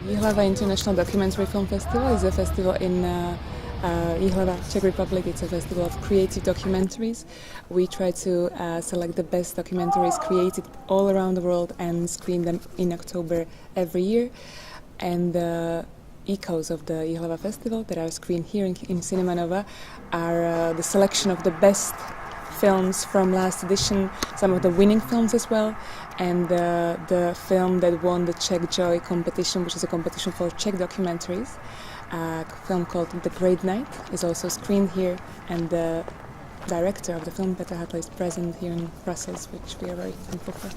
Jihlava International Documentary Film Festival is a festival in Jihlava, Czech Republic. It's a festival of creative documentaries. We try to select the best documentaries created all around the world and screen them in October every year. And the echoes of the Jihlava Festival that are screened here in Cinema Nova are the selection of the best films from last edition, some of the winning films as well, and the film that won the Czech Joy competition, which is a competition for Czech documentaries. A film called The Great Night is also screened here, and the director of the film, Petar, is present here in Brussels, which we are very thankful for.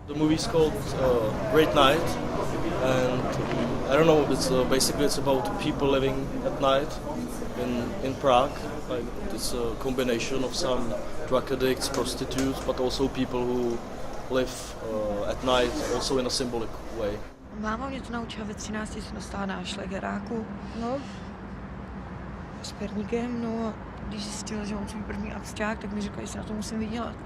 The movie's called Great Night, and I don't know. It's basically it's about people living at night in Prague. Like it's a combination of some drug addicts, prostitutes, but also people who live at night, also in a symbolic way. Máma mě to naučila ve 13, jsem dostala na šlegeráku, no, s perníkem, no a když zjistila, že mám svůj první abstrakt, tak mi řekla, že se na to musím vydělat.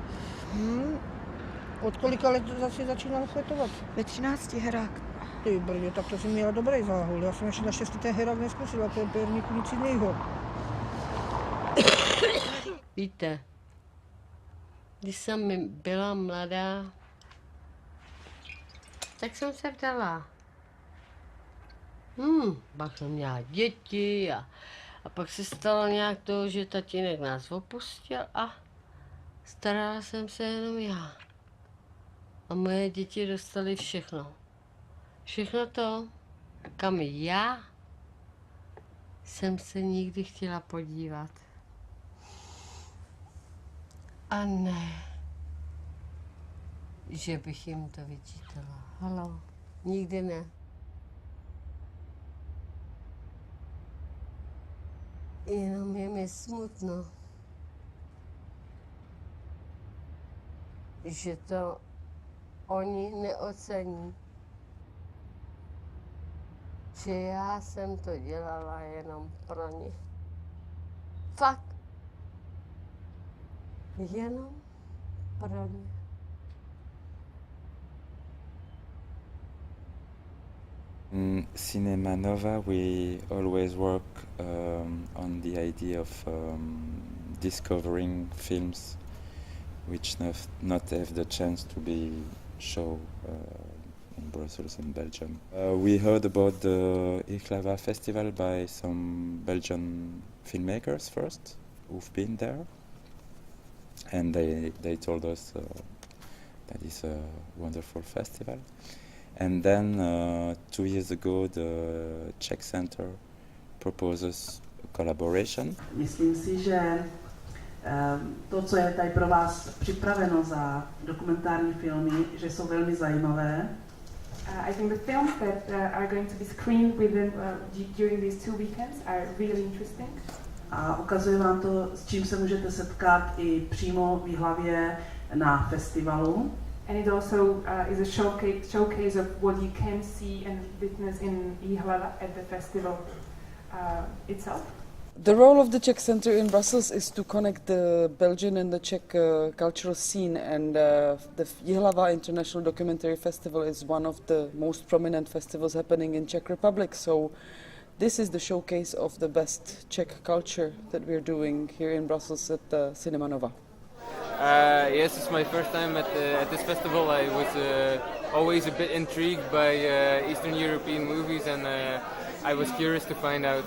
Od kolika let zase začínala fletovat? Ve 13 herák. Ty brdě, tak to jsi měla dobrý záhul. Já jsem ještě naštěstí ten herák neskusila, to je perníku nic jiného. Víte, když jsem byla mladá, tak jsem se vdala. Pak jsem měla děti a pak se stalo nějak to, že tatínek nás opustil a starala jsem se jenom já. A moje děti dostaly všechno. Všechno to, kam já jsem se nikdy chtěla podívat. A ne, že bych jim to vyčítala. Haló, nikdy ne. Jenom je mi smutno, že to oni neocení. Že já jsem to dělala jenom pro ně. Fakt. Jenom pro ně. In Cinema Nova, we always work on the idea of discovering films which not have the chance to be shown in Brussels and Belgium. We heard about the Jihlava Festival by some Belgian filmmakers first, who've been there, and they told us that it's a wonderful festival. And then 2 years ago, the Czech Center proposes a collaboration. Myslím si, že to, co je tady pro vás připraveno za dokumentární filmy, že jsou velmi zajímavé. I think the films that are going to be screened during these 2 weekends are really interesting. A ukazuje vám to, s čím se můžete setkat i přímo v Jihlavě na festivalu. And it also is a showcase of what you can see and witness in Jihlava at the festival itself. The role of the Czech Center in Brussels is to connect the Belgian and the Czech cultural scene, and the Jihlava International Documentary Festival is one of the most prominent festivals happening in Czech Republic. So this is the showcase of the best Czech culture that we're doing here in Brussels at the Cinema Nova. Yes, it's my first time at this festival. I was always a bit intrigued by Eastern European movies, and I was curious to find out.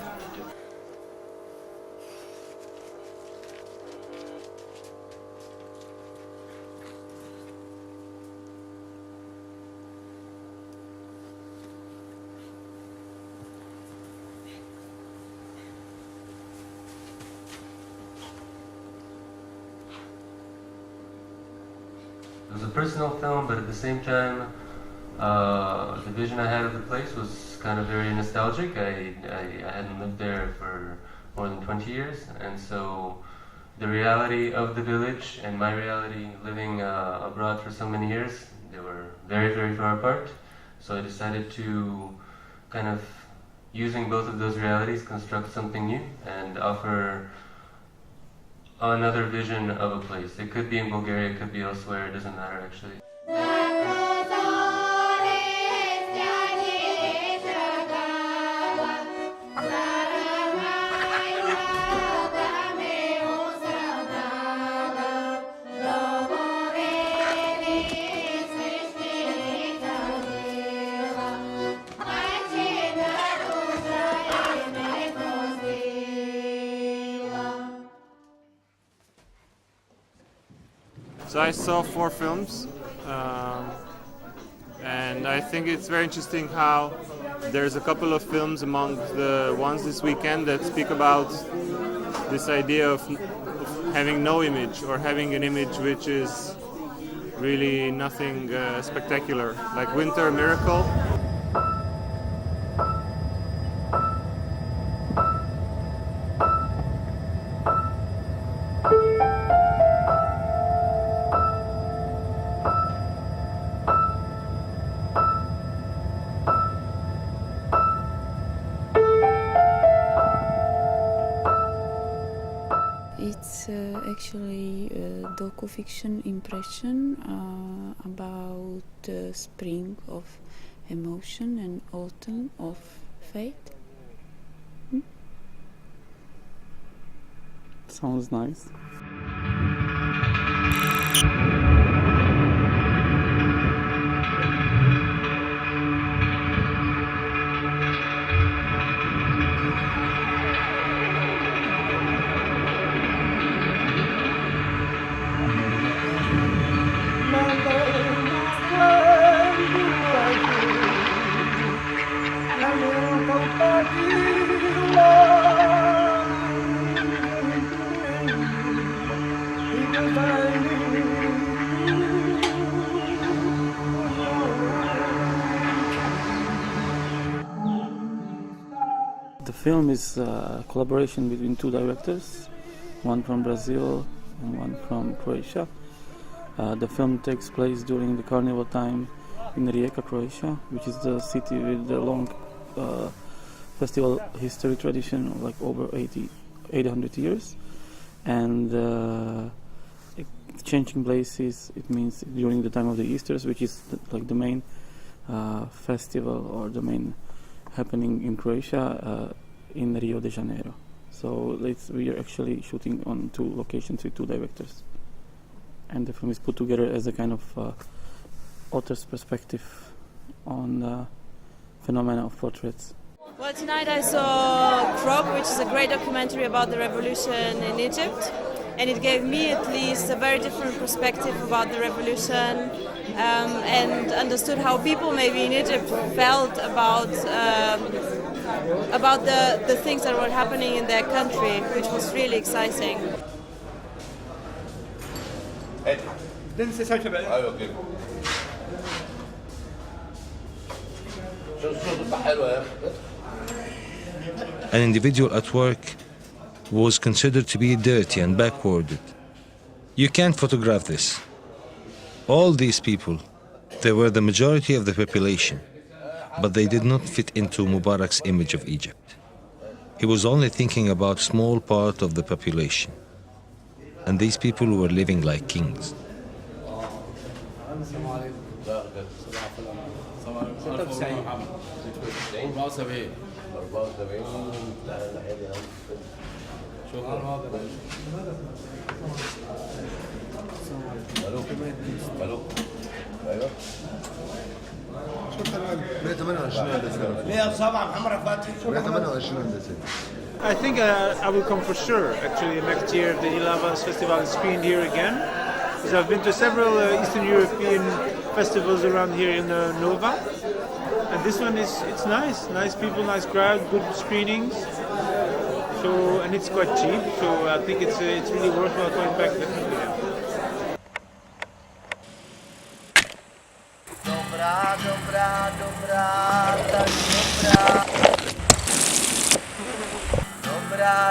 It was a personal film, but at the same time, the vision I had of the place was kind of very nostalgic. I hadn't lived there for more than 20 years, and so the reality of the village and my reality living abroad for so many years, they were very, very far apart. So I decided to kind of, using both of those realities, construct something new and offer another vision of a place. It could be in Bulgaria, it could be elsewhere, it doesn't matter actually. So I saw 4 films, and I think it's very interesting how there's a couple of films among the ones this weekend that speak about this idea of having no image, or having an image which is really nothing spectacular, like Winter Miracle. It's actually a docu-fiction impression about the spring of emotion and autumn of faith. Sounds nice. The film is a collaboration between 2 directors, one from Brazil and one from Croatia. The film takes place during the carnival time in Rijeka, Croatia, which is the city with the long festival history tradition of like over 800 years. And changing places, it means during the time of the Easters, which is like the main festival or the main happening in Croatia, in Rio de Janeiro. So we are actually shooting on 2 locations with 2 directors, and the film is put together as a kind of author's perspective on the phenomena of portraits. Well, tonight I saw Crop, which is a great documentary about the revolution in Egypt, and it gave me at least a very different perspective about the revolution, and understood how people maybe in Egypt felt about the things that were happening in their country, which was really exciting. An individual at work was considered to be dirty and backwarded. You can't photograph this. All these people, they were the majority of the population, but they did not fit into Mubarak's image of Egypt. He was only thinking about a small part of the population, and these people were living like kings. I think I will come for sure. Actually, next year the Jihlava Festival is screened here again. Because I've been to several Eastern European festivals around here in Nova, and this one it's nice people, nice crowd, good screenings. So, and it's quite cheap, so I think it's really worthwhile going back definitely.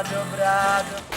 Dobra.